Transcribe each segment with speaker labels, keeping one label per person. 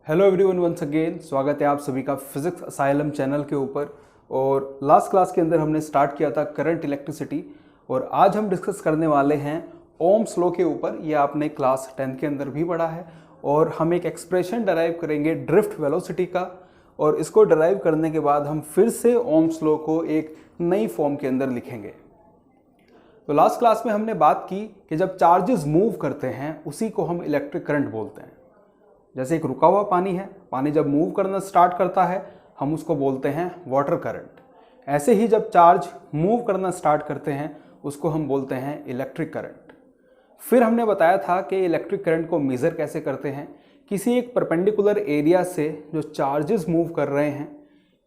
Speaker 1: Hello everyone, once again स्वागत है आप सभी का फिजिक्स असाइलम चैनल के ऊपर। और लास्ट क्लास के अंदर हमने स्टार्ट किया था करंट इलेक्ट्रिसिटी, और आज हम डिस्कस करने वाले हैं ओम्स लॉ के ऊपर। ये आपने क्लास 10 के अंदर भी पढ़ा है। और हम एक एक्सप्रेशन डराइव करेंगे ड्रिफ्ट वेलोसिटी का, और इसको डराइव करने के बाद हम फिर से ओम्स लॉ को एक नई फॉर्म के अंदर लिखेंगे। तो लास्ट क्लास में हमने बात की कि जब चार्जेस मूव करते हैं उसी को हम इलेक्ट्रिक करंट बोलते हैं। जैसे एक रुका हुआ पानी है, पानी जब मूव करना स्टार्ट करता है हम उसको बोलते हैं वाटर करंट। ऐसे ही जब चार्ज मूव करना स्टार्ट करते हैं उसको हम बोलते हैं इलेक्ट्रिक करंट। फिर हमने बताया था कि इलेक्ट्रिक करंट को मेज़र कैसे करते हैं। किसी एक परपेंडिकुलर एरिया से जो चार्जेस मूव कर रहे हैं,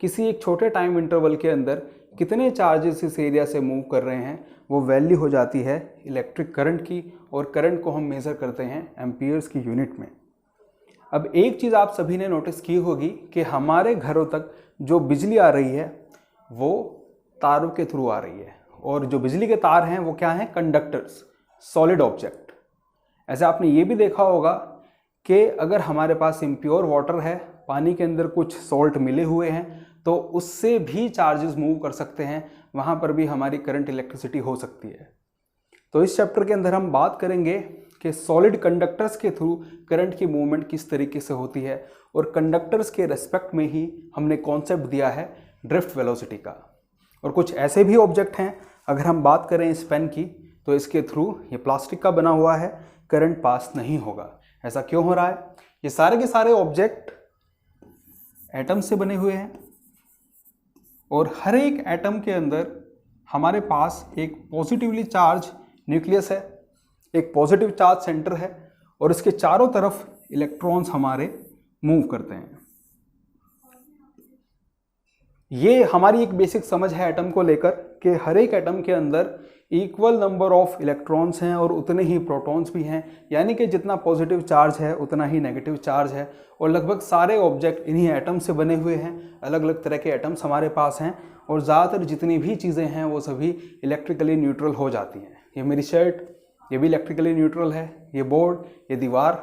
Speaker 1: किसी एक छोटे टाइम इंटरवल के अंदर कितने चार्जेस इस एरिया से मूव कर रहे हैं, वो वैल्यू हो जाती है इलेक्ट्रिक करंट की। और करंट को हम मेज़र करते हैं एम्पियर्स की यूनिट में। अब एक चीज़ आप सभी ने नोटिस की होगी कि हमारे घरों तक जो बिजली आ रही है वो तारों के थ्रू आ रही है, और जो बिजली के तार हैं वो क्या हैं? Conductors, solid object. ऐसे आपने ये भी देखा होगा कि अगर हमारे पास इम्प्योर वाटर है, पानी के अंदर कुछ सॉल्ट मिले हुए हैं, तो उससे भी चार्जेस मूव कर सकते हैं, वहाँ पर भी हमारी करंट इलेक्ट्रिसिटी हो सकती है। तो इस चैप्टर के अंदर हम बात करेंगे कि सॉलिड कंडक्टर्स के थ्रू करंट की मूवमेंट किस तरीके से होती है, और कंडक्टर्स के रेस्पेक्ट में ही हमने कॉन्सेप्ट दिया है ड्रिफ्ट वेलोसिटी का। और कुछ ऐसे भी ऑब्जेक्ट हैं, अगर हम बात करें इस पेन की, तो इसके थ्रू, ये प्लास्टिक का बना हुआ है, करंट पास नहीं होगा। ऐसा क्यों हो रहा है? ये सारे के सारे ऑब्जेक्ट एटम से बने हुए हैं, और हर एक एटम के अंदर हमारे पास एक पॉजिटिवली चार्ज न्यूक्लियस है, एक पॉजिटिव चार्ज सेंटर है, और इसके चारों तरफ इलेक्ट्रॉन्स हमारे मूव करते हैं। ये हमारी एक बेसिक समझ है एटम को लेकर कि हर एक एटम के अंदर इक्वल नंबर ऑफ इलेक्ट्रॉन्स हैं और उतने ही प्रोटॉन्स भी हैं, यानी कि जितना पॉजिटिव चार्ज है उतना ही नेगेटिव चार्ज है। और लगभग सारे ऑब्जेक्ट इन्हीं एटम से बने हुए हैं। अलग अलग तरह के एटम्स हमारे पास हैं, और ज़्यादातर जितनी भी चीज़ें हैं वो सभी इलेक्ट्रिकली न्यूट्रल हो जाती हैं। ये मेरी शर्ट, ये भी इलेक्ट्रिकली न्यूट्रल है। ये बोर्ड, ये दीवार,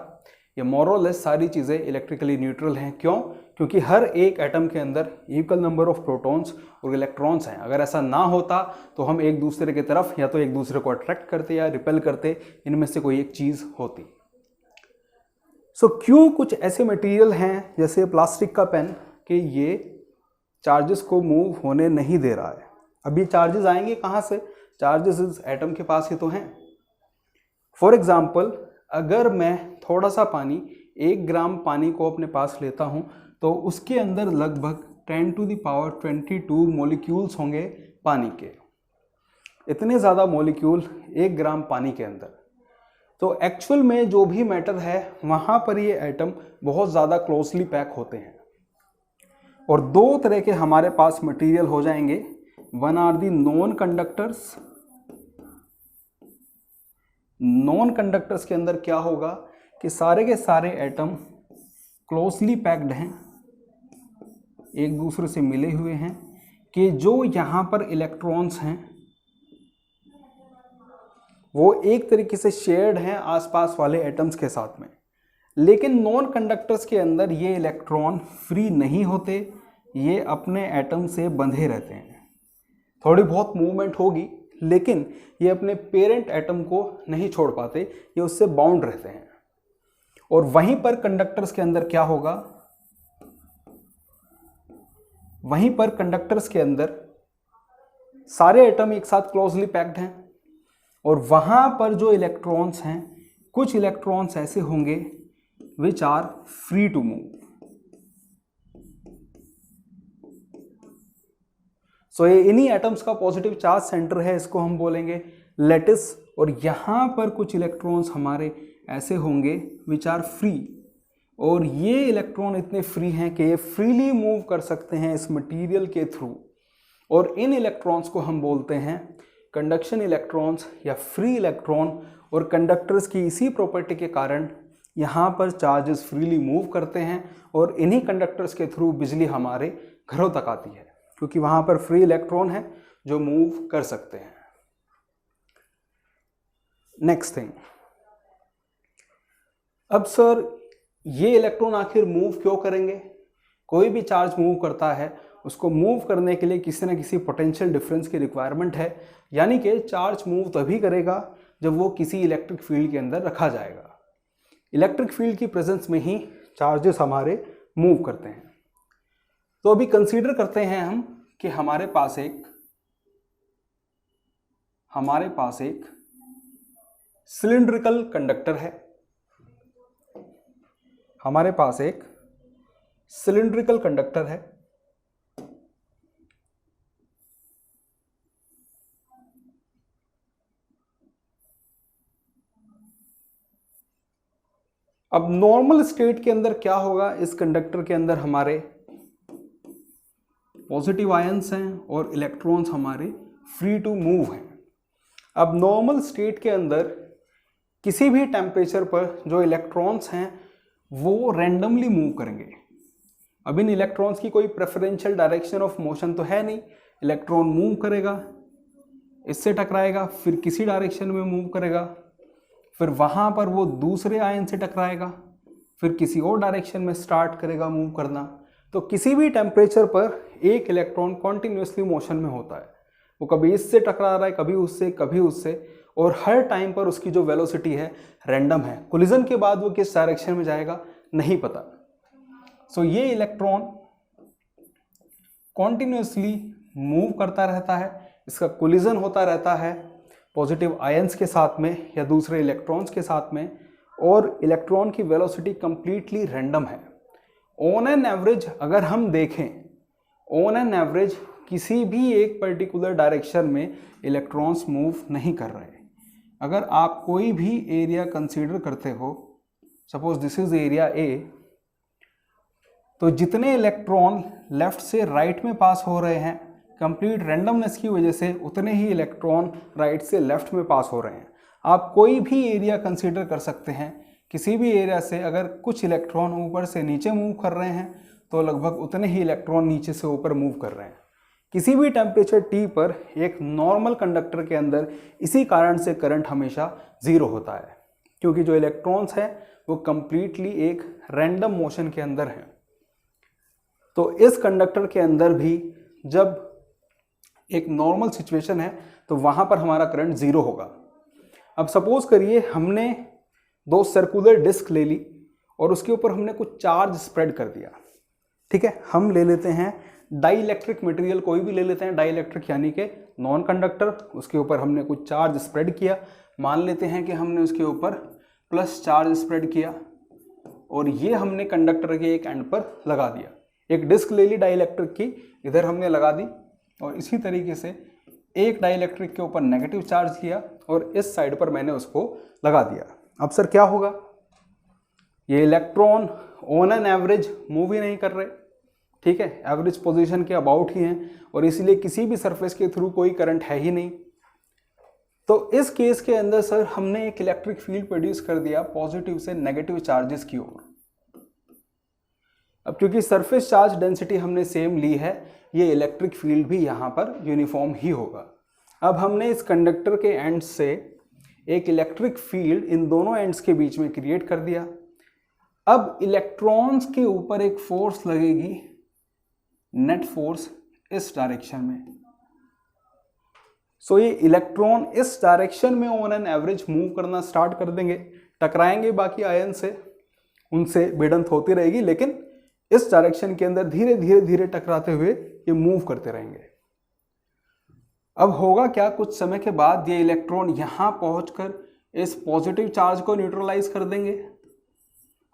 Speaker 1: ये मोरलेस सारी चीज़ें इलेक्ट्रिकली न्यूट्रल हैं। क्यों? क्योंकि हर एक एटम के अंदर इक्वल नंबर ऑफ प्रोटॉन्स और इलेक्ट्रॉन्स हैं। अगर ऐसा ना होता तो हम एक दूसरे की तरफ या तो एक दूसरे को अट्रैक्ट करते या रिपेल करते, इनमें से कोई एक चीज़ होती। क्यों कुछ ऐसे मटेरियल हैं जैसे प्लास्टिक का पेन कि ये चार्जेस को मूव होने नहीं दे रहा है? अभी चार्जेस आएंगे कहाँ से? चार्जेस इस एटम के पास ही तो हैं। फॉर एग्जाम्पल, अगर मैं थोड़ा सा पानी, 1 ग्राम पानी को अपने पास लेता हूँ, तो उसके अंदर लगभग 10⁻22 मॉलिक्यूल्स होंगे पानी के। इतने ज़्यादा मॉलिक्यूल 1 ग्राम पानी के अंदर। तो एक्चुअल में जो भी मैटर है वहाँ पर ये एटम बहुत ज़्यादा क्लोजली पैक होते हैं। और दो तरह के हमारे पास मटेरियल हो जाएंगे। One are the non conductors. Non conductors के अंदर क्या होगा कि सारे के सारे एटम क्लोजली पैक्ड हैं, एक दूसरे से मिले हुए हैं, कि जो यहाँ पर इलेक्ट्रॉन्स हैं वो एक तरीके से शेयर्ड हैं आसपास वाले एटम्स के साथ में। लेकिन नॉन कंडक्टर्स के अंदर ये इलेक्ट्रॉन फ्री नहीं होते, ये अपने एटम से बंधे रहते हैं। थोड़ी बहुत मूवमेंट होगी, लेकिन ये अपने पेरेंट एटम को नहीं छोड़ पाते, ये उससे बाउंड रहते हैं। और वहीं पर कंडक्टर्स के अंदर क्या होगा? वहीं पर कंडक्टर्स के अंदर सारे एटम एक साथ क्लोजली पैक्ड हैं, और वहां पर जो इलेक्ट्रॉन्स हैं, कुछ इलेक्ट्रॉन्स ऐसे होंगे which are free to move. ये इन्हीं एटम्स का पॉजिटिव चार्ज सेंटर है, इसको हम बोलेंगे लैटिस। और यहाँ पर कुछ इलेक्ट्रॉन्स हमारे ऐसे होंगे विच आर फ्री, और ये इलेक्ट्रॉन इतने फ्री हैं कि ये फ्रीली मूव कर सकते हैं इस मटेरियल के थ्रू। और इन इलेक्ट्रॉन्स को हम बोलते हैं कंडक्शन इलेक्ट्रॉन्स या फ्री इलेक्ट्रॉन। और कंडक्टर्स की इसी प्रॉपर्टी के कारण यहाँ पर चार्जेस फ्रीली मूव करते हैं, और इन्हीं कंडक्टर्स के थ्रू बिजली हमारे घरों तक आती है, क्योंकि वहाँ पर फ्री इलेक्ट्रॉन है जो मूव कर सकते हैं। नेक्स्ट थिंग, अब सर ये इलेक्ट्रॉन आखिर मूव क्यों करेंगे? कोई भी चार्ज मूव करता है, उसको मूव करने के लिए किसी न किसी पोटेंशियल डिफरेंस की रिक्वायरमेंट है, यानी कि चार्ज मूव तभी करेगा जब वो किसी इलेक्ट्रिक फील्ड के अंदर रखा जाएगा। इलेक्ट्रिक फील्ड की प्रेजेंस में ही चार्जेस हमारे मूव करते हैं। तो अभी कंसीडर करते हैं हम कि हमारे पास एक सिलिंड्रिकल कंडक्टर है। हमारे पास एक सिलिंड्रिकल कंडक्टर है। अब नॉर्मल स्टेट के अंदर क्या होगा? इस कंडक्टर के अंदर हमारे पॉजिटिव आयंस हैं और इलेक्ट्रॉन्स हमारे फ्री टू मूव हैं। अब नॉर्मल स्टेट के अंदर किसी भी टेम्परेचर पर जो इलेक्ट्रॉन्स हैं वो रैंडमली मूव करेंगे। अब इन इलेक्ट्रॉन्स की कोई प्रेफरेंशियल डायरेक्शन ऑफ मोशन तो है नहीं। इलेक्ट्रॉन मूव करेगा, इससे टकराएगा, फिर किसी डायरेक्शन में मूव करेगा, फिर वहाँ पर वो दूसरे आयन से टकराएगा, फिर किसी और डायरेक्शन में स्टार्ट करेगा मूव करना। तो किसी भी टेम्परेचर पर एक इलेक्ट्रॉन कॉन्टिन्यूसली मोशन में होता है। वो कभी इससे टकरा रहा है, कभी उससे, और हर टाइम पर उसकी जो वेलोसिटी है रैंडम है। कोलिजन के बाद वो किस डायरेक्शन में जाएगा नहीं पता। सो ये इलेक्ट्रॉन कॉन्टिन्यूसली मूव करता रहता है, इसका कोलिजन होता रहता है पॉजिटिव आयंस के साथ में या दूसरे इलेक्ट्रॉन्स के साथ में, और इलेक्ट्रॉन की वेलोसिटी कंप्लीटली रैंडम है। ऑन एन एवरेज अगर हम देखें, ऑन एन एवरेज किसी भी एक पर्टिकुलर डायरेक्शन में इलेक्ट्रॉन्स मूव नहीं कर रहे। अगर आप कोई भी एरिया कंसीडर करते हो, suppose this is area A, तो जितने इलेक्ट्रॉन लेफ्ट से राइट में पास हो रहे हैं कंप्लीट रैंडमनेस की वजह से, उतने ही इलेक्ट्रॉन राइट से लेफ्ट में पास हो रहे हैं। आप कोई भी एरिया कंसीडर कर सकते हैं, किसी भी एरिया से अगर कुछ इलेक्ट्रॉन ऊपर से नीचे मूव कर रहे हैं तो लगभग उतने ही इलेक्ट्रॉन नीचे से ऊपर मूव कर रहे हैं। किसी भी टेम्परेचर T पर एक नॉर्मल कंडक्टर के अंदर इसी कारण से करंट हमेशा जीरो होता है, क्योंकि जो इलेक्ट्रॉन्स हैं वो कंप्लीटली एक रैंडम मोशन के अंदर हैं। तो इस कंडक्टर के अंदर भी जब एक नॉर्मल सिचुएशन है तो वहां पर हमारा करंट जीरो होगा। अब सपोज करिए हमने दो सर्कुलर डिस्क ले ली और उसके ऊपर हमने कुछ चार्ज स्प्रेड कर दिया। ठीक है, हम ले लेते हैं डाई इलेक्ट्रिक मटेरियल, कोई भी ले लेते हैं डाई इलेक्ट्रिक यानी कि नॉन कंडक्टर। उसके ऊपर हमने कुछ चार्ज स्प्रेड किया। मान लेते हैं कि हमने उसके ऊपर प्लस चार्ज स्प्रेड किया और ये हमने कंडक्टर के एक एंड पर लगा दिया। एक डिस्क ले ली डाई इलेक्ट्रिक की, इधर हमने लगा दी, और इसी तरीके से एक डाई इलेक्ट्रिक के ऊपर नेगेटिव चार्ज लिया और इस साइड पर मैंने उसको लगा दिया। अब सर क्या होगा? ये electron on an average move ही नहीं कर रहे। ठीक है, एवरेज पोजीशन के अबाउट ही हैं और इसीलिए किसी भी सरफेस के थ्रू कोई करंट है ही नहीं। तो इस केस के अंदर सर हमने एक इलेक्ट्रिक फील्ड प्रोड्यूस कर दिया पॉजिटिव से नेगेटिव चार्जेस की ओर। अब क्योंकि सरफेस चार्ज डेंसिटी हमने सेम ली है, ये इलेक्ट्रिक फील्ड भी यहाँ पर यूनिफॉर्म ही होगा। अब हमने इस कंडक्टर के एंड से एक इलेक्ट्रिक फील्ड इन दोनों एंड्स के बीच में क्रिएट कर दिया। अब इलेक्ट्रॉन्स के ऊपर एक फोर्स लगेगी, नेट फोर्स इस डायरेक्शन में। सो ये इलेक्ट्रॉन इस डायरेक्शन में ऑन एन एवरेज मूव करना स्टार्ट कर देंगे, टकराएंगे बाकी आयन से, उनसे भिड़ंत होती रहेगी, लेकिन इस डायरेक्शन के अंदर धीरे धीरे धीरे टकराते हुए ये मूव करते रहेंगे। अब होगा क्या, कुछ समय के बाद ये इलेक्ट्रॉन यहां पहुंचकर इस पॉजिटिव चार्ज को न्यूट्रलाइज कर देंगे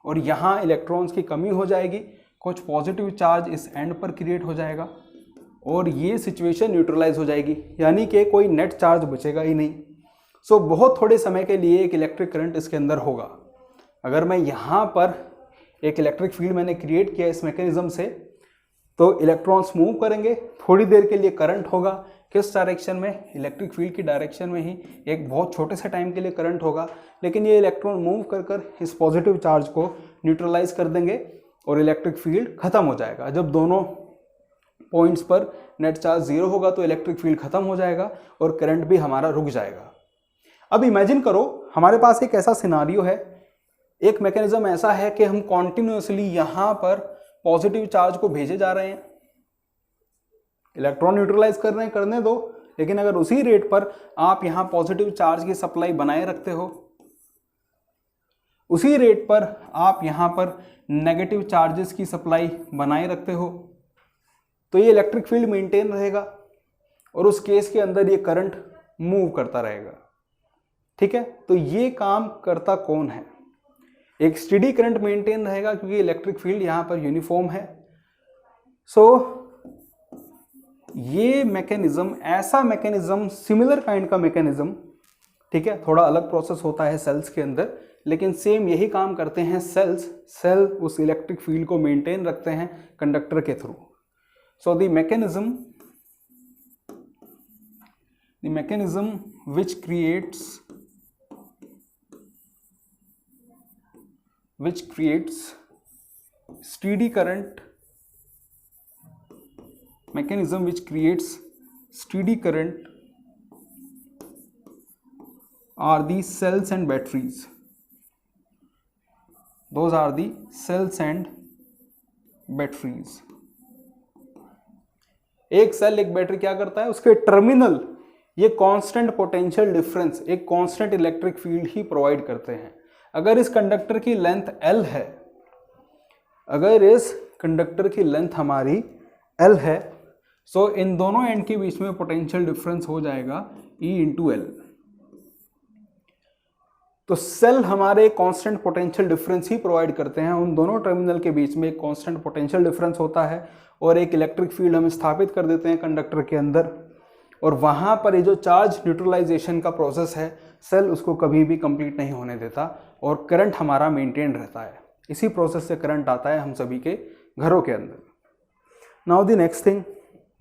Speaker 1: और यहां इलेक्ट्रॉन्स की कमी हो जाएगी, कुछ पॉजिटिव चार्ज इस एंड पर क्रिएट हो जाएगा और ये सिचुएशन न्यूट्रलाइज हो जाएगी, यानी कि कोई नेट चार्ज बचेगा ही नहीं। सो बहुत थोड़े समय के लिए एक इलेक्ट्रिक करंट इसके अंदर होगा। अगर मैं यहाँ पर एक इलेक्ट्रिक फील्ड मैंने क्रिएट किया इस मैकेनिज्म से, तो इलेक्ट्रॉन्स मूव करेंगे, थोड़ी देर के लिए करंट होगा, किस डायरेक्शन में, इलेक्ट्रिक फील्ड की डायरेक्शन में ही, एक बहुत छोटे से टाइम के लिए करंट होगा, लेकिन ये इलेक्ट्रॉन मूव कर कर इस पॉजिटिव चार्ज को न्यूट्रलाइज कर देंगे और इलेक्ट्रिक फील्ड खत्म हो जाएगा। जब दोनों पॉइंट्स पर नेट चार्ज जीरो होगा तो इलेक्ट्रिक फील्ड खत्म हो जाएगा और करंट भी हमारा रुक जाएगा। अब इमेजिन करो हमारे पास एक ऐसा सिनारियो है एक मैकेनिज्म ऐसा है कि हम कॉन्टिन्यूसली यहां पर पॉजिटिव चार्ज को भेजे जा रहे हैं, इलेक्ट्रॉन न्यूट्रलाइज कर रहे हैं, करने दो, लेकिन अगर उसी रेट पर आप यहां पॉजिटिव चार्ज की सप्लाई बनाए रखते हो, उसी रेट पर आप यहां पर नेगेटिव चार्जेस की सप्लाई बनाए रखते हो, तो ये इलेक्ट्रिक फील्ड मेंटेन रहेगा और उस केस के अंदर ये करंट मूव करता रहेगा। ठीक है, तो ये काम करता कौन है? एक स्टेडी करंट मेंटेन रहेगा क्योंकि इलेक्ट्रिक फील्ड यहां पर यूनिफॉर्म है। सो ये मैकेनिज्म, ऐसा मैकेनिज्म, सिमिलर काइंड का मैकेनिज्म, ठीक है, थोड़ा अलग प्रोसेस होता है सेल्स के अंदर, लेकिन सेम यही काम करते हैं सेल्स। सेल उस इलेक्ट्रिक फील्ड को मेंटेन रखते हैं कंडक्टर के through. So the mechanism which creates steady current, mechanism which creates steady current are the cells and batteries. Those are the cells and batteries. एक सेल एक battery क्या करता है, उसके टर्मिनल ये कांस्टेंट पोटेंशियल डिफरेंस, एक constant electric field ही provide करते हैं। अगर इस कंडक्टर की लेंथ L है, अगर इस कंडक्टर की लेंथ हमारी L है, सो इन दोनों एंड के बीच में पोटेंशियल डिफरेंस हो जाएगा E इंटू L। तो सेल हमारे कांस्टेंट पोटेंशियल डिफरेंस ही प्रोवाइड करते हैं, उन दोनों टर्मिनल के बीच में एक कांस्टेंट पोटेंशियल डिफरेंस होता है और एक इलेक्ट्रिक फील्ड हम स्थापित कर देते हैं कंडक्टर के अंदर, और वहां पर ये जो चार्ज न्यूट्रलाइजेशन का प्रोसेस है, सेल उसको कभी भी कंप्लीट नहीं होने देता और करंट हमारा मेंटेन रहता है। इसी प्रोसेस से करंट आता है हम सभी के घरों के अंदर। नाउ द नेक्स्ट थिंग,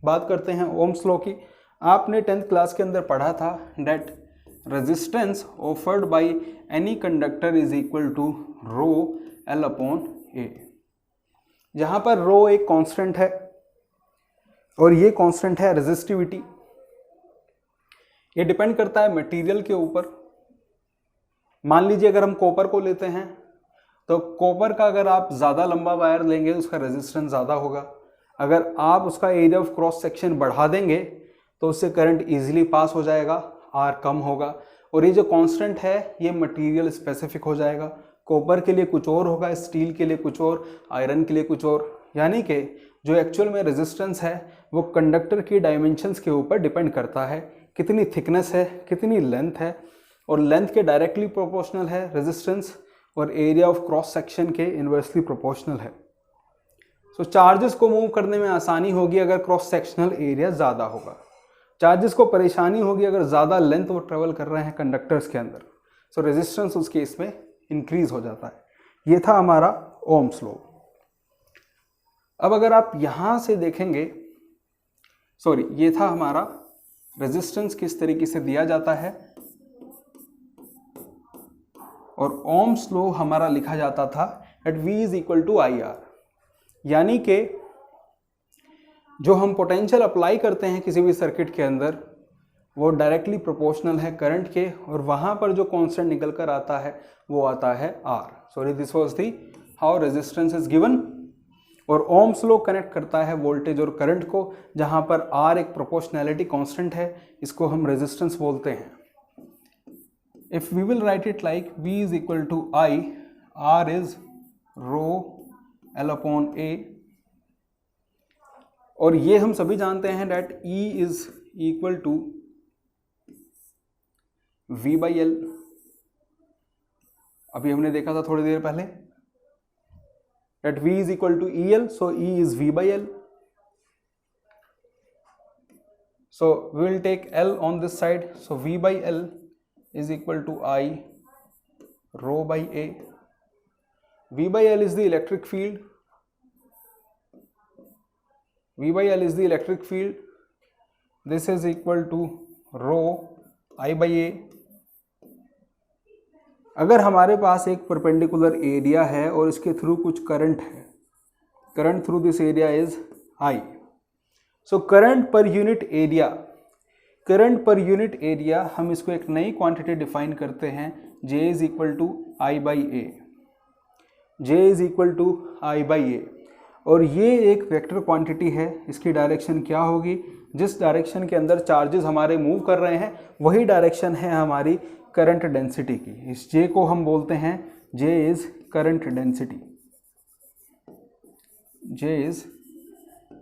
Speaker 1: बात करते हैं ओम्स लॉ की। आपने 10th क्लास के अंदर पढ़ा था that resistance offered by any conductor is equal to rho L upon A, जहां पर रो एक कांस्टेंट है और ये कांस्टेंट है रेजिस्टिविटी। ये डिपेंड करता है मटेरियल के ऊपर। मान लीजिए अगर हम कॉपर को लेते हैं तो कॉपर का अगर आप ज़्यादा लंबा वायर लेंगे उसका रेजिस्टेंस ज़्यादा होगा। अगर आप उसका एरिया ऑफ क्रॉस सेक्शन बढ़ा देंगे तो उससे करंट इजीली पास हो जाएगा, आर कम होगा। और ये जो कांस्टेंट है ये मटेरियल स्पेसिफिक हो जाएगा, कॉपर के लिए कुछ और होगा, स्टील के लिए कुछ और, आयरन के लिए कुछ और। यानी कि जो एक्चुअल में रेजिस्टेंस है वो कंडक्टर की डायमेंशंस के ऊपर डिपेंड करता है, कितनी थिकनेस है, कितनी लेंथ है, और लेंथ के डायरेक्टली प्रोपोर्शनल है रेजिस्टेंस और एरिया ऑफ क्रॉस सेक्शन के इन्वर्सली प्रोपोर्शनल है। सो चार्जेस को मूव करने में आसानी होगी अगर क्रॉस सेक्शनल एरिया ज़्यादा होगा, चार्जेस को परेशानी होगी अगर ज़्यादा लेंथ वो ट्रेवल कर रहे हैं कंडक्टर्स के अंदर। सो रेजिस्टेंस उस केस में इंक्रीज हो जाता है। ये था हमारा ओम्स लॉ। अब अगर आप यहाँ से देखेंगे, ये था हमारा रेजिस्टेंस किस तरीके से दिया जाता है, और ओम्स लॉ हमारा लिखा जाता था at V is equal to IR। यानी कि जो हम पोटेंशियल अप्लाई करते हैं किसी भी सर्किट के अंदर वो डायरेक्टली प्रोपोर्शनल है करंट के, और वहां पर जो कांस्टेंट निकल कर आता है वो आता है R। This was the how resistance is given. और ओम्स लॉ कनेक्ट करता है वोल्टेज और करंट को, जहां पर R एक प्रोपोर्शनैलिटी कांस्टेंट है, इसको हम रेजिस्टेंस बोलते हैं। If we will write it like V is equal to I, R is rho L upon A, और ये हम सभी जानते हैं that E is equal to V by L। अभी हमने देखा था थोड़ी देर पहले that V is equal to EL, so E is V by L. So we will take L on this side, so V by L is equal to I rho by A. V by L is the electric field. V by L is the electric field. This is equal to rho I by A. अगर हमारे पास एक perpendicular area है और इसके through कुछ current है, current through this area is I. So current per unit area, current per unit area हम इसको एक नई क्वांटिटी डिफाइन करते हैं, J is equal to I by A। J is equal to I by A, और ये एक vector quantity है। इसकी डायरेक्शन क्या होगी, जिस डायरेक्शन के अंदर चार्जेस हमारे मूव कर रहे हैं वही डायरेक्शन है हमारी करंट डेंसिटी की। इस जे को हम बोलते हैं J is current density, J is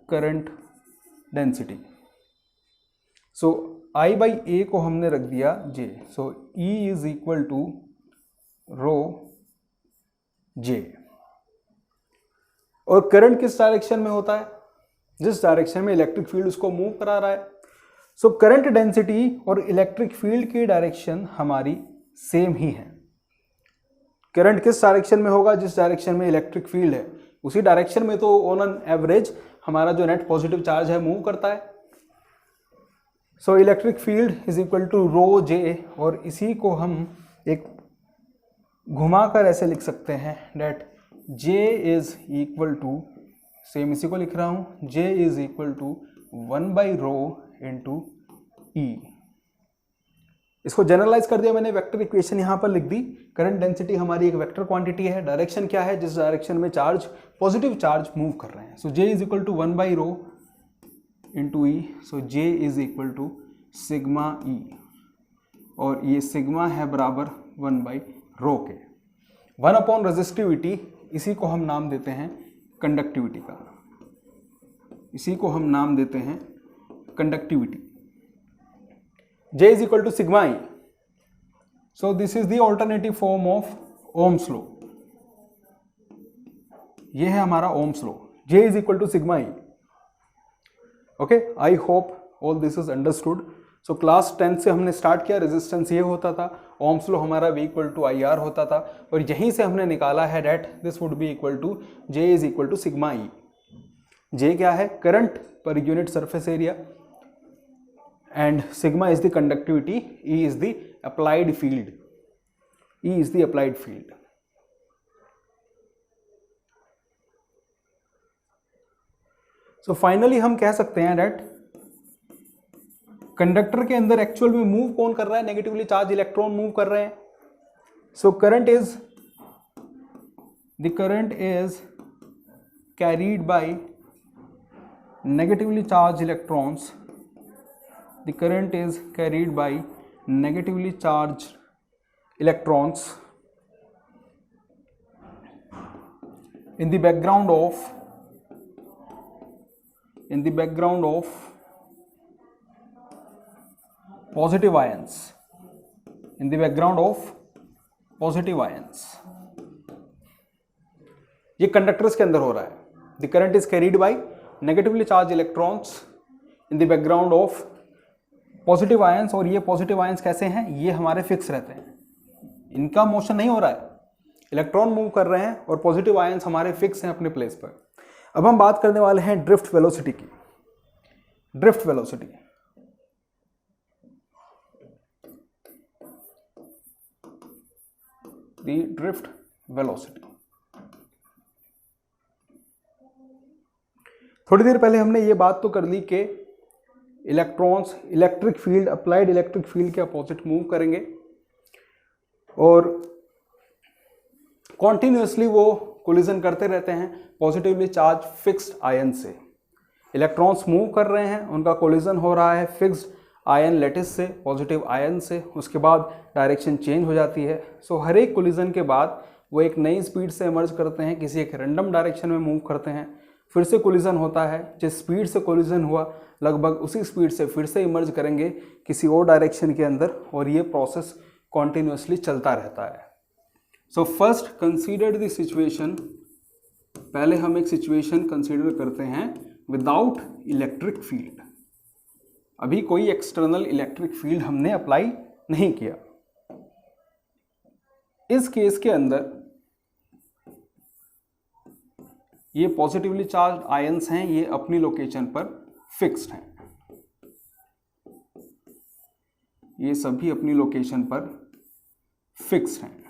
Speaker 1: current density. So I by A को हमने रख दिया J, so E is equal to rho J. और करंट किस डायरेक्शन में होता है, जिस डायरेक्शन में इलेक्ट्रिक फील्ड उसको मूव करा रहा है। सो करंट डेंसिटी और इलेक्ट्रिक फील्ड की डायरेक्शन हमारी सेम ही है। करंट किस डायरेक्शन में होगा, जिस डायरेक्शन में इलेक्ट्रिक फील्ड है उसी डायरेक्शन में तो ऑन एन एवरेज हमारा जो नेट पॉजिटिव चार्ज है मूव करता है। So electric field is equal to rho J, और इसी को हम एक घुमाकर ऐसे लिख सकते हैं that J is equal to, same इसी को लिख रहा हूं, J is equal to 1 by rho into E. इसको जनरलाइज कर दिया मैंने, वेक्टर इक्वेशन यहां पर लिख दी। करंट डेंसिटी हमारी एक वेक्टर क्वांटिटी है, डायरेक्शन क्या है, जिस डायरेक्शन में चार्ज पॉजिटिव चार्ज मूव कर रहे हैं। So J is equal to 1 by rho into E, so J is equal to sigma E, और ये सिग्मा है बराबर 1 बाई रो के। 1 अपॉन रेजिस्टिविटी, इसी को हम नाम देते हैं कंडक्टिविटी का, इसी को हम नाम देते हैं conductivity. J is equal to sigma E. So this is the alternative form of Ohm's law. ये है हमारा Ohm's law. J is equal to sigma E. Okay, I hope all this is understood. So class 10 से हमने start किया, resistance ये होता था, Ohm's law हमारा V equal to I R होता था, और यहीं से हमने निकाला है that this would be equal to J is equal to sigma E. J क्या है, current per unit surface area, and sigma is the conductivity, E is the applied field, E is the applied field. So finally हम कह सकते हैं that conductor के अंदर actual में move कौन कर रहा है, नेगेटिवली चार्ज इलेक्ट्रॉन मूव कर रहे हैं। So current is carried by negatively charged electrons. The current is carried by negatively charged electrons in the background of positive ions, in the background of positive ions. ये conductors के अंदर हो रहा है। The current is carried by negatively charged electrons in the background of positive ions. और ये positive ions कैसे हैं, ये हमारे फिक्स रहते हैं, इनका मोशन नहीं हो रहा है, इलेक्ट्रॉन मूव कर रहे हैं, और पॉजिटिव आयंस हमारे फिक्स हैं अपने प्लेस पर। अब हम बात करने वाले हैं ड्रिफ्ट वेलोसिटी की। Drift velocity, the drift velocity. थोड़ी देर पहले हमने ये बात तो कर ली कि electrons electric field, applied electric field के अपोजिट मूव करेंगे, और कॉन्टिन्यूसली वो कोलिजन करते रहते हैं पॉजिटिवली चार्ज फिक्स्ड आयन से। इलेक्ट्रॉन्स मूव कर रहे हैं, उनका कोलिजन हो रहा है फिक्स्ड आयन लेटिस से, पॉजिटिव आयन से, उसके बाद डायरेक्शन चेंज हो जाती है। सो हर एक कोलिजन के बाद वो एक नई स्पीड से इमर्ज करते हैं, किसी एक रैंडम डायरेक्शन में मूव करते हैं, फिर से कोलिजन होता है, जिस स्पीड से कोलिजन हुआ लगभग उसी स्पीड से फिर से इमर्ज करेंगे किसी और डायरेक्शन के अंदर, और ये प्रोसेस कॉन्टिन्यूसली चलता रहता है। So first consider the situation, पहले हम एक सिचुएशन कंसीडर करते हैं विदाउट इलेक्ट्रिक फील्ड। अभी कोई एक्सटर्नल इलेक्ट्रिक फील्ड हमने अप्लाई नहीं किया। इस केस के अंदर ये पॉजिटिवली चार्ज आयंस हैं, ये अपनी लोकेशन पर फिक्स्ड हैं, ये सभी अपनी लोकेशन पर फिक्स्ड हैं।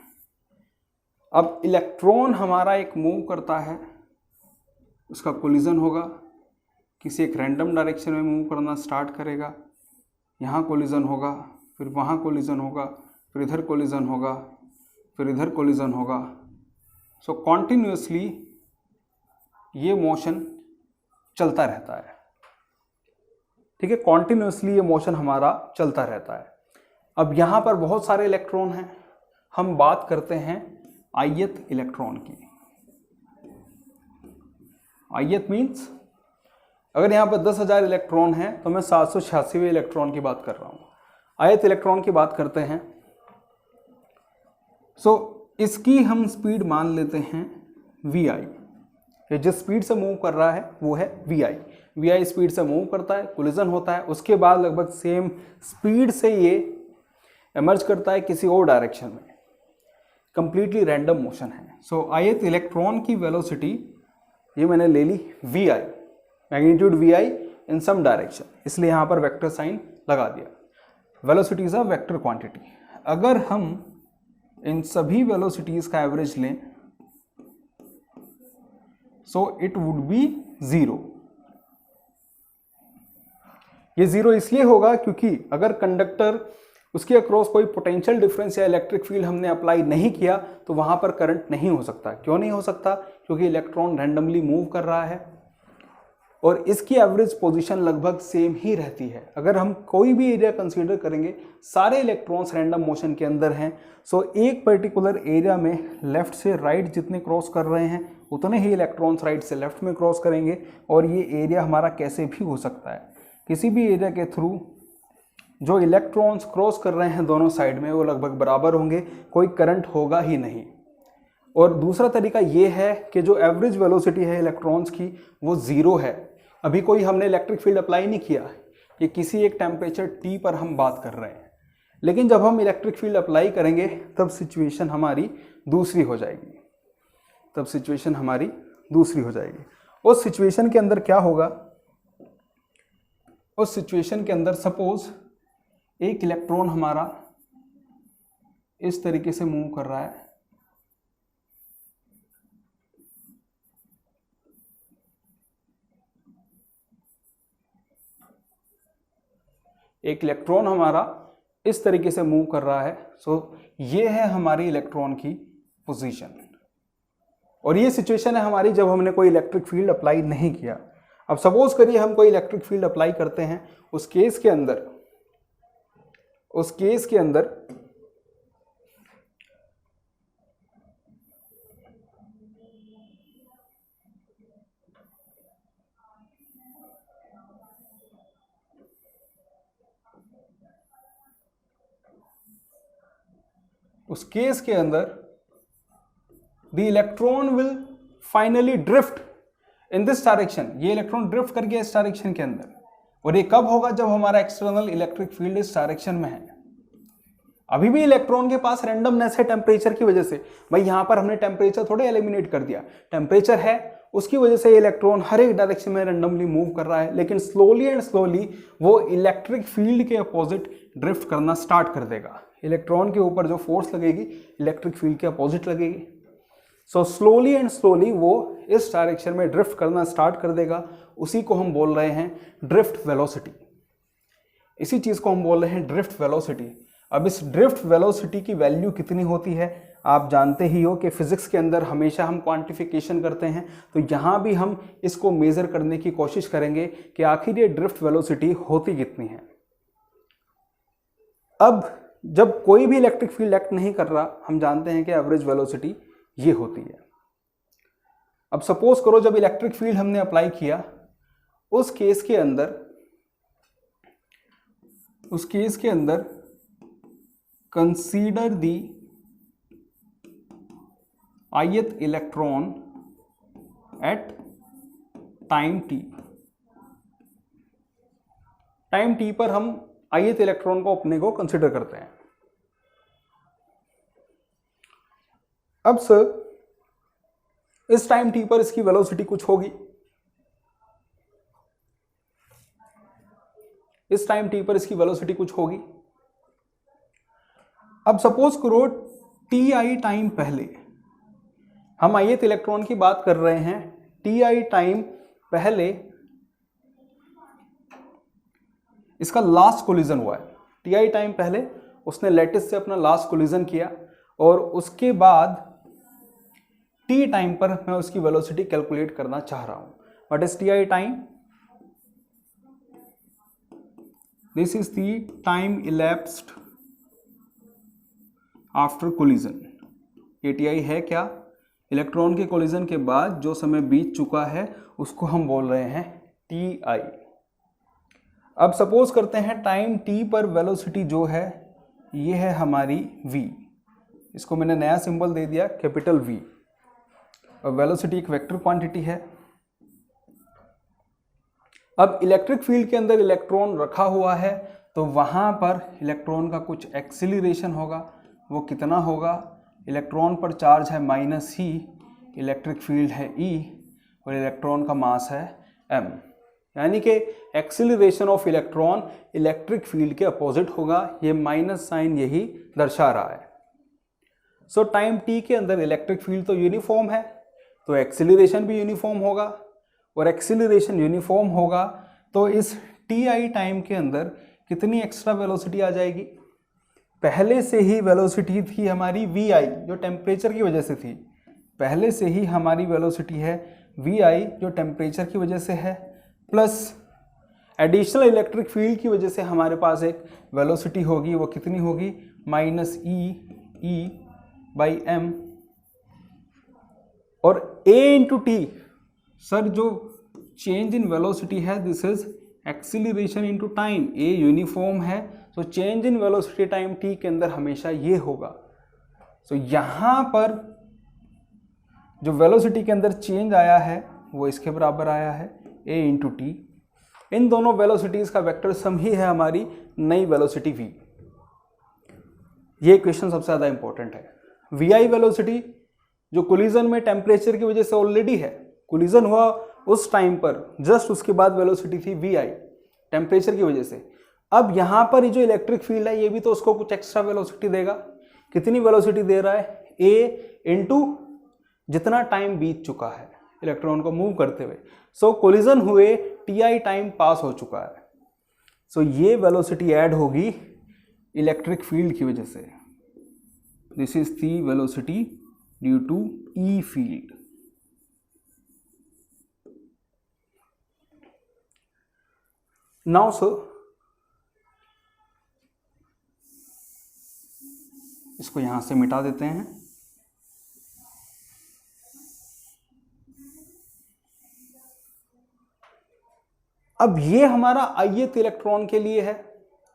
Speaker 1: अब इलेक्ट्रॉन हमारा एक मूव करता है, उसका कोलिजन होगा, किसी एक रैंडम डायरेक्शन में मूव करना स्टार्ट करेगा, यहाँ कोलिजन होगा, फिर वहाँ कोलिजन होगा, फिर इधर कोलिजन होगा, फिर इधर कोलिजन होगा, सो कॉन्टिन्यूसली ये मोशन चलता रहता है, ठीक है, कॉन्टिन्यूसली ये मोशन हमारा चलता रहता है। अब यहाँ पर बहुत सारे इलेक्ट्रॉन हैं, हम बात करते हैं ith इलेक्ट्रॉन की। ith मीन्स अगर यहाँ पर 10,000 इलेक्ट्रॉन हैं तो मैं 786वें इलेक्ट्रॉन की बात कर रहा हूँ। ith इलेक्ट्रॉन की बात करते हैं। सो इसकी हम स्पीड मान लेते हैं vi। ये जिस स्पीड से मूव कर रहा है वो है vi स्पीड से मूव करता है, कोलिजन होता है, उसके बाद लगभग सेम स्पीड से ये एमर्ज करता है किसी और डायरेक्शन में। कंप्लीटली रैंडम मोशन है। सो ith इलेक्ट्रॉन की वेलोसिटी ये मैंने ले ली vi, मैग्नीट्यूड vi इन सम डायरेक्शन, इसलिए यहाँ पर वेक्टर साइन लगा दिया। Velocity is a vector quantity. अगर हम इन सभी वेलोसिटीज का एवरेज लें सो इट वुड बी 0। ये 0 इसलिए होगा क्योंकि अगर कंडक्टर उसके अक्रॉस कोई पोटेंशियल डिफरेंस या इलेक्ट्रिक फील्ड हमने अप्लाई नहीं किया तो वहां पर करंट नहीं हो सकता। क्यों नहीं हो सकता? क्योंकि इलेक्ट्रॉन रैंडमली मूव कर रहा है और इसकी एवरेज पोजीशन लगभग सेम ही रहती है। अगर हम कोई भी एरिया कंसीडर करेंगे, सारे इलेक्ट्रॉन्स रैंडम मोशन के अंदर हैं, सो एक पर्टिकुलर एरिया में लेफ्ट से राइट जितने क्रॉस कर रहे हैं उतने ही इलेक्ट्रॉन्स राइट से लेफ्ट में क्रॉस करेंगे। और ये एरिया हमारा कैसे भी हो सकता है, किसी भी एरिया के थ्रू जो इलेक्ट्रॉन्स क्रॉस कर रहे हैं दोनों साइड में वो लगभग बराबर होंगे, कोई करंट होगा ही नहीं। और दूसरा तरीका ये है कि जो एवरेज वेलोसिटी है इलेक्ट्रॉन्स की वो 0 है। अभी कोई हमने इलेक्ट्रिक फील्ड अप्लाई नहीं किया, ये किसी एक टेम्परेचर T पर हम बात कर रहे हैं। लेकिन जब हम इलेक्ट्रिक फील्ड अप्लाई करेंगे तब सिचुएशन हमारी दूसरी हो जाएगी, उस सिचुएशन के अंदर क्या होगा? उस सिचुएशन के अंदर सपोज एक इलेक्ट्रॉन हमारा इस तरीके से मूव कर रहा है, एक इलेक्ट्रॉन हमारा इस तरीके से मूव कर रहा है। सो ये है हमारी इलेक्ट्रॉन की पोजीशन और ये सिचुएशन है हमारी जब हमने कोई इलेक्ट्रिक फील्ड अप्लाई नहीं किया। अब सपोज करिए हम कोई इलेक्ट्रिक फील्ड अप्लाई करते हैं, उस केस के अंदर the electron will finally drift in this direction. ये इलेक्ट्रॉन ड्रिफ्ट कर गया इस डायरेक्शन के अंदर, और ये कब होगा? जब हमारा एक्सटर्नल इलेक्ट्रिक फील्ड इस डायरेक्शन में है। अभी भी इलेक्ट्रॉन के पास रैंडमनेस है टेम्परेचर की वजह से। भाई यहां पर हमने टेम्परेचर थोड़े एलिमिनेट कर दिया, टेम्परेचर है, उसकी वजह से इलेक्ट्रॉन हर एक डायरेक्शन में रैंडमली मूव कर रहा है, लेकिन स्लोली एंड स्लोली वो इलेक्ट्रिक फील्ड के अपोजिट ड्रिफ्ट करना स्टार्ट कर देगा। इलेक्ट्रॉन के ऊपर जो फोर्स लगेगी इलेक्ट्रिक फील्ड के अपोजिट लगेगी। सो स्लोली एंड स्लोली वो इस डायरेक्शन में ड्रिफ्ट करना स्टार्ट कर देगा। उसी को हम बोल रहे हैं ड्रिफ्ट वेलोसिटी। इसी चीज को हम बोल रहे हैं ड्रिफ्ट वेलोसिटी। अब इस ड्रिफ्ट वेलोसिटी की वैल्यू कितनी होती है आप जानते ही हो कि फिजिक्स के अंदर हमेशा हम क्वांटिफिकेशन करते हैं, तो यहाँ भी हम इसको मेजर करने की कोशिश करेंगे कि आखिर ये ड्रिफ्ट वेलोसिटी होती कितनी है। अब जब कोई भी इलेक्ट्रिक फील्ड एक्ट नहीं कर रहा, हम जानते हैं कि एवरेज वेलोसिटी ये होती है। अब सपोज करो जब इलेक्ट्रिक फील्ड हमने अप्लाई किया, उस केस के अंदर consider the ith electron at time t। Time t पर हम ith इलेक्ट्रॉन को अपने को कंसीडर करते हैं। अब सर इस टाइम t पर इसकी वेलोसिटी कुछ होगी, अब सपोज करो ti टाइम पहले, हम ith इलेक्ट्रॉन की बात कर रहे हैं, ti टाइम पहले इसका लास्ट कोलिजन हुआ है। ti टाइम पहले उसने लैटिस से अपना लास्ट कोलिजन किया और उसके बाद टी टाइम पर मैं उसकी वेलोसिटी कैलकुलेट करना चाह रहा हूं। What is T I time? This is the time elapsed after collision. ये टी आई है क्या? इलेक्ट्रॉन के कोलिजन के बाद जो समय बीत चुका है उसको हम बोल रहे हैं टी आई। अब सपोज करते हैं टाइम टी पर वेलोसिटी जो है ये है हमारी v। इसको मैंने नया सिंबल दे दिया कैपिटल V। और वेलोसिटी एक वेक्टर क्वांटिटी है। अब इलेक्ट्रिक फील्ड के अंदर इलेक्ट्रॉन रखा हुआ है तो वहां पर इलेक्ट्रॉन का कुछ एक्सीलरेशन होगा। वो कितना होगा? इलेक्ट्रॉन पर चार्ज है -e, इलेक्ट्रिक फील्ड है E और इलेक्ट्रॉन का मास है m। यानी कि acceleration of electron electric field के अपोजिट होगा। ये माइनस साइन यही दर्शा रहा है। सो टाइम t के अंदर इलेक्ट्रिक फील्ड तो यूनिफॉर्म है तो एक्सीलरेशन भी यूनिफॉर्म होगा और एक्सीलरेशन यूनिफॉर्म होगा तो इस टी आई टाइम के अंदर कितनी एक्स्ट्रा वेलोसिटी आ जाएगी? पहले से ही वेलोसिटी थी हमारी वी आई जो टेम्परेचर की वजह से थी। पहले से ही हमारी वेलोसिटी है वी आई जो टेम्परेचर की वजह से है, प्लस एडिशनल इलेक्ट्रिक फील्ड की वजह से हमारे पास एक वेलोसिटी होगी। वो कितनी होगी? -e/m। और a इंटू टी, सर जो चेंज इन वेलोसिटी है this is acceleration into time. a uniform है तो change in velocity time t के अंदर हमेशा ये होगा। तो यहां पर जो वेलोसिटी के अंदर चेंज आया है वो इसके बराबर आया है a इंटू टी। इन दोनों वेलोसिटीज का वेक्टर सम ही है हमारी नई वेलोसिटी v। ये इक्वेशन सबसे ज़्यादा इंपॉर्टेंट है। वी आई वेलोसिटी जो कोलिजन में टेम्परेचर की वजह से ऑलरेडी है, कोलिजन हुआ उस टाइम पर, जस्ट उसके बाद वेलोसिटी थी वी आई टेम्परेचर की वजह से। अब यहाँ पर ये जो इलेक्ट्रिक फील्ड है ये भी तो उसको कुछ एक्स्ट्रा वेलोसिटी देगा। कितनी वेलोसिटी दे रहा है? a इंटू जितना टाइम बीत चुका है इलेक्ट्रॉन को मूव करते हुए। सो कोलिजन हुए टी आई टाइम पास हो चुका है। सो ये वेलोसिटी ऐड होगी इलेक्ट्रिक फील्ड की वजह से। This is the velocity due to E field. Now sir इसको यहां से मिटा देते हैं। अब ये हमारा ith इलेक्ट्रॉन के लिए है।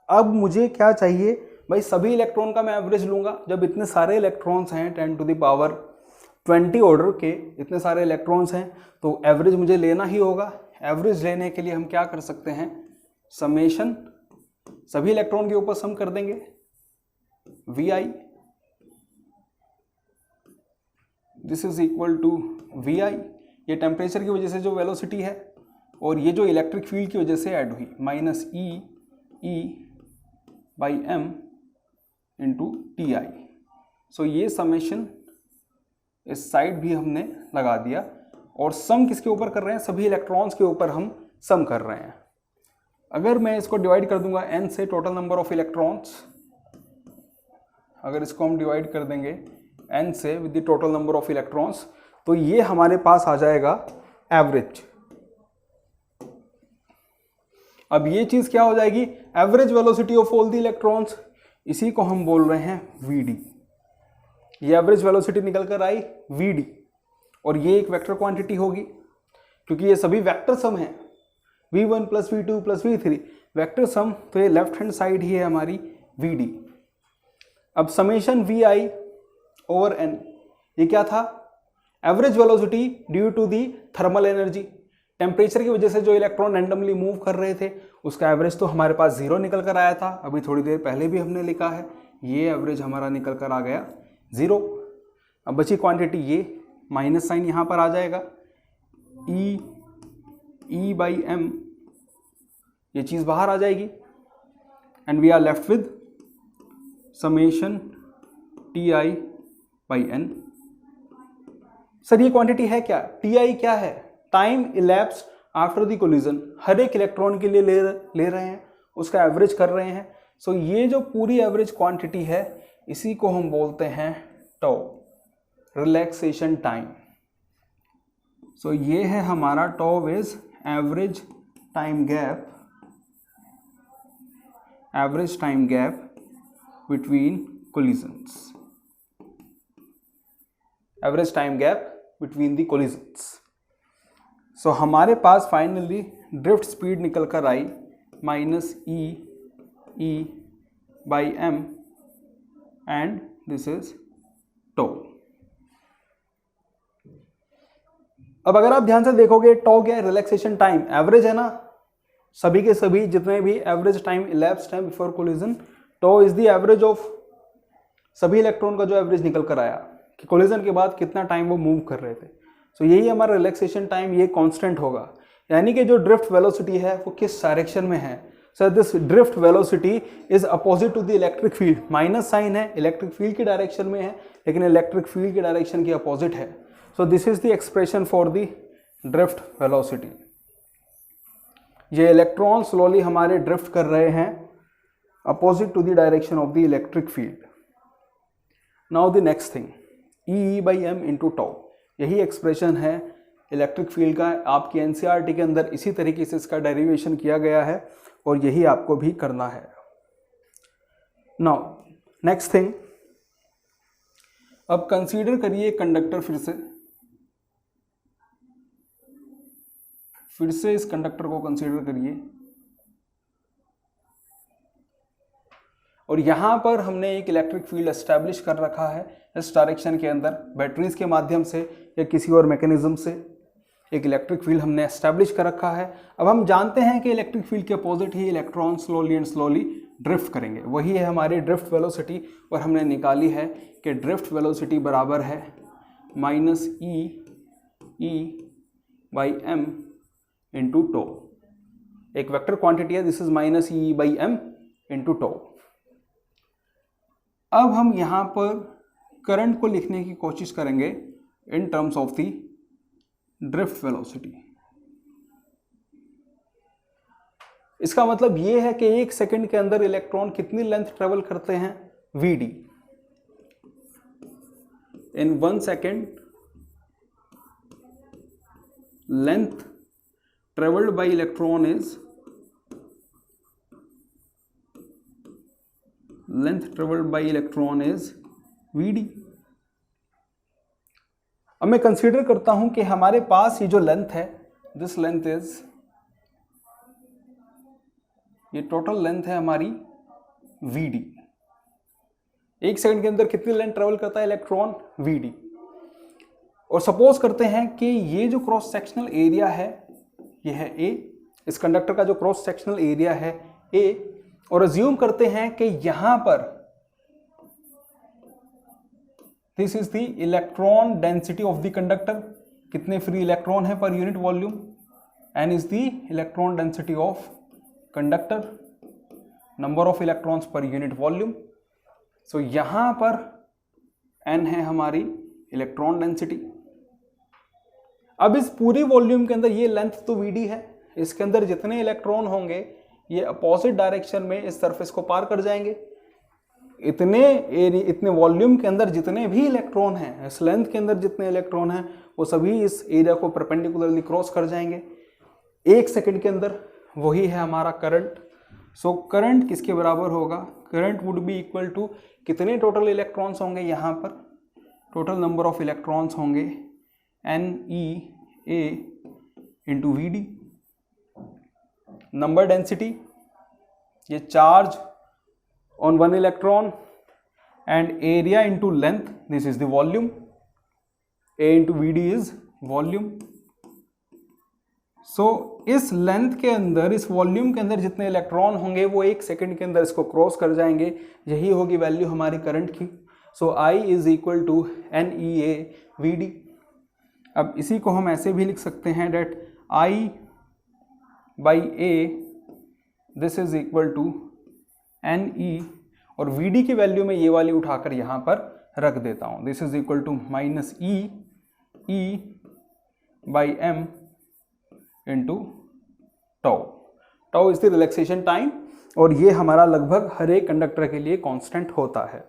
Speaker 1: अब मुझे क्या चाहिए भाई? सभी इलेक्ट्रॉन का मैं एवरेज लूंगा। जब इतने सारे इलेक्ट्रॉन्स हैं 10 टू द पावर 20 ऑर्डर के इतने सारे इलेक्ट्रॉन्स हैं तो एवरेज मुझे लेना ही होगा। एवरेज लेने के लिए हम क्या कर सकते हैं? समेशन सभी इलेक्ट्रॉन के ऊपर सम कर देंगे V I. This is equal to V I. ये टेम्परेचर की वजह से जो वेलोसिटी है और ये जो इलेक्ट्रिक फील्ड की वजह से ऐड हुई -e/m इंटू टी आई। सो ये समेशन इस साइड भी हमने लगा दिया और सम किसके ऊपर कर रहे हैं? सभी इलेक्ट्रॉन्स के ऊपर हम सम कर रहे हैं। अगर मैं इसको डिवाइड कर दूंगा n से टोटल नंबर ऑफ इलेक्ट्रॉन्स, अगर इसको हम डिवाइड कर देंगे n से with the total number of electrons तो ये हमारे पास आ जाएगा एवरेज। अब ये चीज क्या हो जाएगी? Average velocity of all the electrons. इसी को हम बोल रहे हैं vd। ये एवरेज वेलोसिटी निकल कर आई vd और ये एक वेक्टर क्वांटिटी होगी क्योंकि ये सभी वेक्टर सम है v1 plus v2 plus v3 vector sum. तो ये लेफ्ट हैंड साइड ही है हमारी vd। अब समेशन vi ओवर n ये क्या था? Average velocity due to the thermal energy. Temperature की वजह से जो इलेक्ट्रॉन रैंडमली मूव कर रहे थे उसका एवरेज तो हमारे पास 0 निकल कर आया था। अभी थोड़ी देर पहले भी हमने लिखा है ये एवरेज हमारा निकल कर आ गया 0। अब बची क्वांटिटी ये माइनस साइन यहाँ पर आ जाएगा e/m, ये चीज़ बाहर आ जाएगी and we are left with summation ti/n। Sir ये क्वांटिटी है क्या? ti क्या है? Time elapse after the collision. हर एक इलेक्ट्रॉन के लिए ले रहे हैं, उसका एवरेज कर रहे हैं। सो ये जो पूरी एवरेज क्वांटिटी है इसी को हम बोलते हैं टाउ, रिलैक्सेशन टाइम। सो ये है हमारा tau is average time gap between collisions, average time gap between the collisions. So हमारे पास फाइनली ड्रिफ्ट स्पीड निकल कर आई -e/m and this is tau. अब अगर आप ध्यान से देखोगे टो क्या है, रिलैक्सेशन टाइम, एवरेज है ना, सभी के सभी जितने भी average time elapse time before collision, tau is the average of सभी इलेक्ट्रॉन का जो एवरेज निकल कर आया कि कोलिजन के बाद कितना टाइम वो मूव कर रहे थे। सो यही हमारा रिलैक्सेशन टाइम, ये कांस्टेंट होगा। यानी कि जो ड्रिफ्ट वेलोसिटी है वो किस डायरेक्शन में है। Sir this drift velocity is opposite to the electric field, minus sign है, इलेक्ट्रिक फील्ड की डायरेक्शन में है, लेकिन इलेक्ट्रिक फील्ड की डायरेक्शन की अपोजिट है। So this is the expression for the drift velocity. ये इलेक्ट्रॉन स्लोली हमारे ड्रिफ्ट कर रहे हैं opposite to the direction of the electric field. Now the next thing, E/m into tau, यही expression है इलेक्ट्रिक फील्ड का। आपकी एनसीईआरटी के अंदर इसी तरीके से इसका डेरिवेशन किया गया है और यही आपको भी करना है। नाउ नेक्स्ट थिंग, अब कंसीडर करिए कंडक्टर, फिर से इस कंडक्टर को कंसीडर करिए और यहां पर हमने एक इलेक्ट्रिक फील्ड एस्टैब्लिश कर रखा है इस डायरेक्शन के अंदर, बैटरीज के माध्यम से या किसी और मैकेनिज्म से एक इलेक्ट्रिक फील्ड हमने एस्टैब्लिश कर रखा है। अब हम जानते हैं कि इलेक्ट्रिक फील्ड के opposite he electron slowly and slowly drift करेंगे, वही है हमारी ड्रिफ्ट वेलोसिटी। और हमने निकाली है कि ड्रिफ्ट वेलोसिटी बराबर है -e/m इंटू टो। एक वेक्टर क्वांटिटी है, this is -e/m into tau. अब हम यहां पर करंट को लिखने की कोशिश करेंगे in terms of the drift velocity. इसका मतलब यह है कि एक सेकंड के अंदर इलेक्ट्रॉन कितनी लेंथ ट्रेवल करते हैं, vd। In 1 second length travelled by electron is vd। अब मैं कंसीडर करता हूं कि हमारे पास ये जो लेंथ है, दिस लेंथ इज, ये टोटल लेंथ है हमारी vd। एक सेकंड के अंदर कितनी लेंथ ट्रेवल करता है इलेक्ट्रॉन, vd। और सपोज करते हैं कि ये जो क्रॉस सेक्शनल एरिया है ये है a, इस कंडक्टर का जो क्रॉस सेक्शनल एरिया है a, और अज्यूम करते हैं कि यहां पर this is the electron density of the conductor, कितने फ्री इलेक्ट्रॉन है per unit volume, n is the electron density of conductor, number of electrons per unit volume. So यहां पर n है हमारी इलेक्ट्रॉन डेंसिटी। अब इस पूरी वॉल्यूम के अंदर ये लेंथ तो vd है, इसके अंदर जितने इलेक्ट्रॉन होंगे ये अपोजिट डायरेक्शन में इस सरफेस को पार कर जाएंगे। इतने वॉल्यूम के अंदर जितने भी इलेक्ट्रॉन हैं, इस लेंथ के अंदर जितने इलेक्ट्रॉन हैं वो सभी इस एरिया को परपेंडिकुलरली क्रॉस कर जाएंगे एक सेकंड के अंदर। वही है हमारा करंट। सो करंट किसके बराबर होगा, current would be equal to, कितने टोटल इलेक्ट्रॉन्स होंगे यहाँ पर, टोटल नंबर ऑफ इलेक्ट्रॉन्स होंगे NEA into VD। Number density, ये charge on one electron, and area into length, this is the volume, A into VD is volume. So इस length के अंदर, इस वॉल्यूम के अंदर जितने इलेक्ट्रॉन होंगे वो एक सेकंड के अंदर इसको क्रॉस कर जाएंगे, यही होगी वैल्यू हमारी करंट की। So I is equal to NEA VD। अब इसी को हम ऐसे भी लिख सकते हैं that I by A this is equal to NE, और VD की वैल्यू में ये वाली उठाकर यहाँ पर रख देता हूँ, this is equal to -E by M into tau. Tau is the relaxation time, और ये हमारा लगभग हर एक कंडक्टर के लिए कांस्टेंट होता है।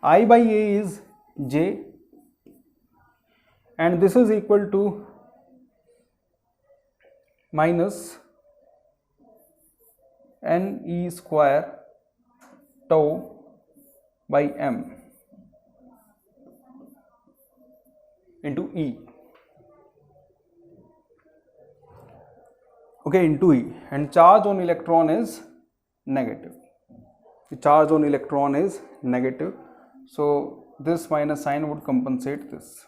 Speaker 1: I by A is J, and this is equal to minus NE² tau by m into E, okay, into E, and charge on electron is negative. The charge on electron is negative, so this minus sign would compensate this.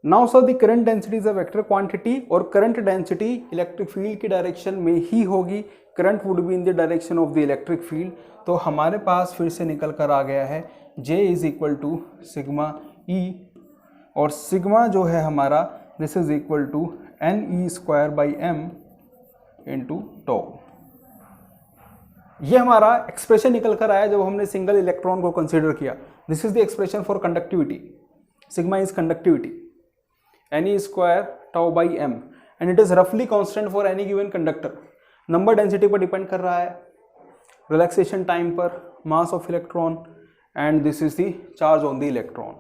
Speaker 1: Now sir, the current density is a vector quantity और current density electric field की direction में ही होगी. current would be in the direction of the electric field. तो हमारे पास फिर से निकल कर आ गया है J is equal to sigma E, और सिग्मा जो है हमारा this is equal to NE² by m into tau. ये हमारा एक्सप्रेशन निकल कर आया जब हमने सिंगल इलेक्ट्रॉन को कंसीडर किया. This is the expression for conductivity. Sigma is conductivity, NE² tau by m, and it is रफली constant for any given conductor. Number density पर डिपेंड कर रहा है, रिलैक्सेशन टाइम पर, mass of electron, and this is the charge on the electron.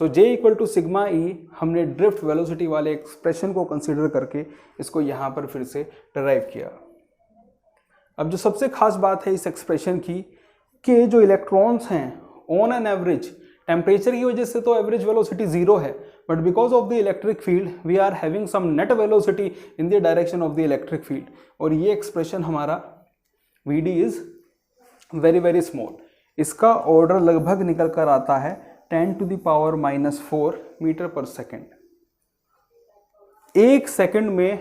Speaker 1: So J equal to sigma E, हमने drift velocity वाले expression को consider करके इसको यहाँ पर फिर से डिराइव किया. अब जो सबसे खास बात है इस एक्सप्रेशन की कि जो इलेक्ट्रॉन्स हैं ऑन एन एवरेज, टेम्परेचर की वजह से तो एवरेज वेलोसिटी जीरो है, but because of the electric field we are having some net velocity in the direction of the electric field. और ये एक्सप्रेशन हमारा Vd is very very small. इसका order लगभग निकल कर आता है 10⁻⁻⁴ मीटर पर सेकेंड. एक सेकेंड में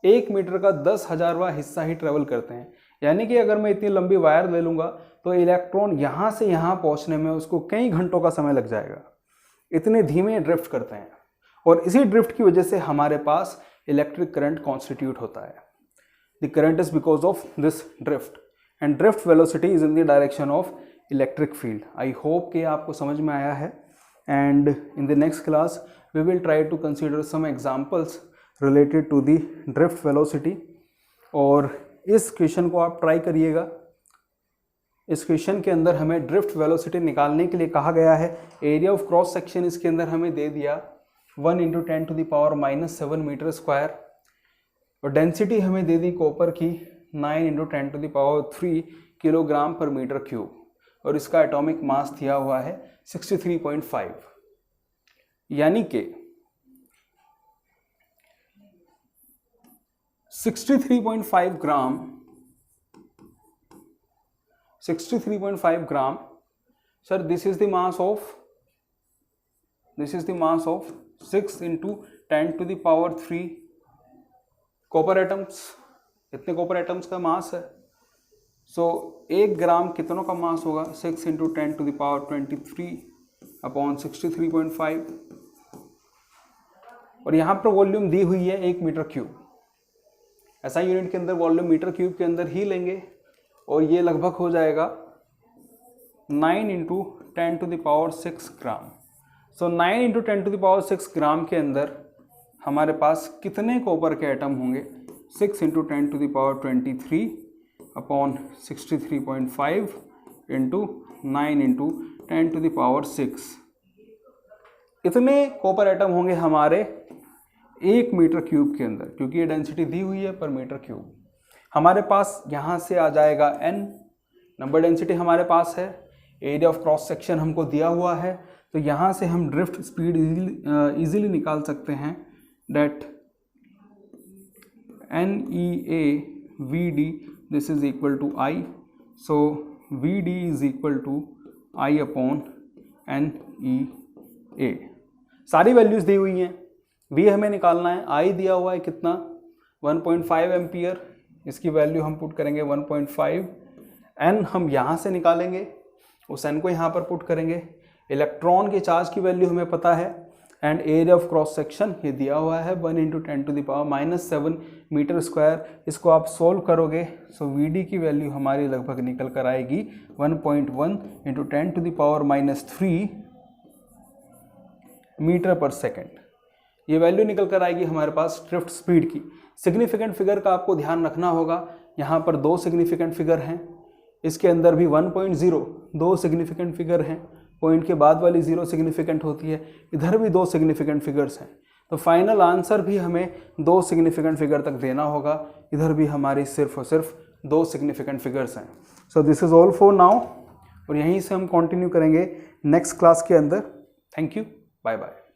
Speaker 1: 1 मीटर का 10,000वां हिस्सा ही ट्रेवल करते हैं. यानी कि अगर मैं इतनी लंबी वायर ले लूँगा तो इलेक्ट्रॉन यहाँ से यहाँ पहुँचने में उसको कई घंटों का समय लग जाएगा. इतने धीमे ड्रिफ्ट करते हैं, और इसी ड्रिफ्ट की वजह से हमारे पास इलेक्ट्रिक करंट कॉन्स्टिट्यूट होता है. The current is because of this drift, and drift velocity is in the direction of electric field. I hope कि आपको समझ में आया है, and in the next class we will try to consider some examples related to the drift velocity. और इस question को आप ट्राई करिएगा. इस क्वेश्चन के अंदर हमें ड्रिफ्ट वेलोसिटी निकालने के लिए कहा गया है. एरिया ऑफ क्रॉस सेक्शन इसके अंदर हमें दे दिया 1 × 10⁻⁷ मीटर स्क्वायर, और डेंसिटी हमें दे दी कॉपर की 9 × 10⁻³ किलोग्राम पर मीटर क्यूब, और इसका एटॉमिक मास दिया हुआ है 63.5. यानी कि 63.5 gram. Sir this is the mass of 6 × 10⁻³ copper atoms. इतने कॉपर एटम्स का मास है. सो 1 ग्राम कितनों का मास होगा? 6 × 10⁻23 अपॉन 63.5, और यहाँ पर वॉल्यूम दी हुई है 1 मीटर क्यूब. ऐसा यूनिट के अंदर वॉल्यूम मीटर क्यूब के अंदर ही लेंगे, और ये लगभग हो जाएगा 9 × 10⁻6 ग्राम. सो 9 × 10⁻6 ग्राम के अंदर हमारे पास कितने कॉपर के एटम होंगे? 6 × 10⁻23 अपॉन 63.5 इंटू 9 × 10⁻6. इतने कॉपर एटम होंगे हमारे 1 मीटर क्यूब के अंदर, क्योंकि ये डेंसिटी दी हुई है पर मीटर क्यूब. हमारे पास यहाँ से आ जाएगा n, नंबर डेंसिटी हमारे पास है, एरिया ऑफ क्रॉस सेक्शन हमको दिया हुआ है, तो यहाँ से हम ड्रिफ्ट स्पीड इजीली निकाल सकते हैं. That NEA VD this is equal to I. So VD is equal to I upon NEA. सारी वैल्यूज दी हुई हैं. V हमें निकालना है, I दिया हुआ है कितना? 1.5 एम्पियर. इसकी वैल्यू हम पुट करेंगे 1.5. N हम यहाँ से निकालेंगे, उस N को यहाँ पर पुट करेंगे. इलेक्ट्रॉन के चार्ज की वैल्यू हमें पता है, and area of cross section ये दिया हुआ है 1 × 10⁻⁷ मीटर स्क्वायर. इसको आप सोल्व करोगे, सो VD की वैल्यू हमारी लगभग निकल कर आएगी 1.1 × 10⁻³ मीटर पर सेकेंड. ये वैल्यू निकल कर आएगी हमारे पास ड्रिफ्ट स्पीड की. सिग्निफिकेंट फिगर का आपको ध्यान रखना होगा. यहाँ पर 2 सिग्निफिकेंट फिगर हैं, इसके अंदर भी 1.0 2 सिग्निफिकेंट फिगर हैं. पॉइंट के बाद वाली 0 सिग्निफिकेंट होती है, इधर भी 2 सिग्निफिकेंट फिगर्स हैं. तो फाइनल आंसर भी हमें 2 सिग्निफिकेंट फिगर तक देना होगा। इधर भी हमारी सिर्फ और सिर्फ 2 सिग्निफिकेंट फिगर्स हैं। So this is all for now, और यहीं से हम कंटिन्यू करेंगे नेक्स्ट क्लास के अंदर। Thank you, bye bye.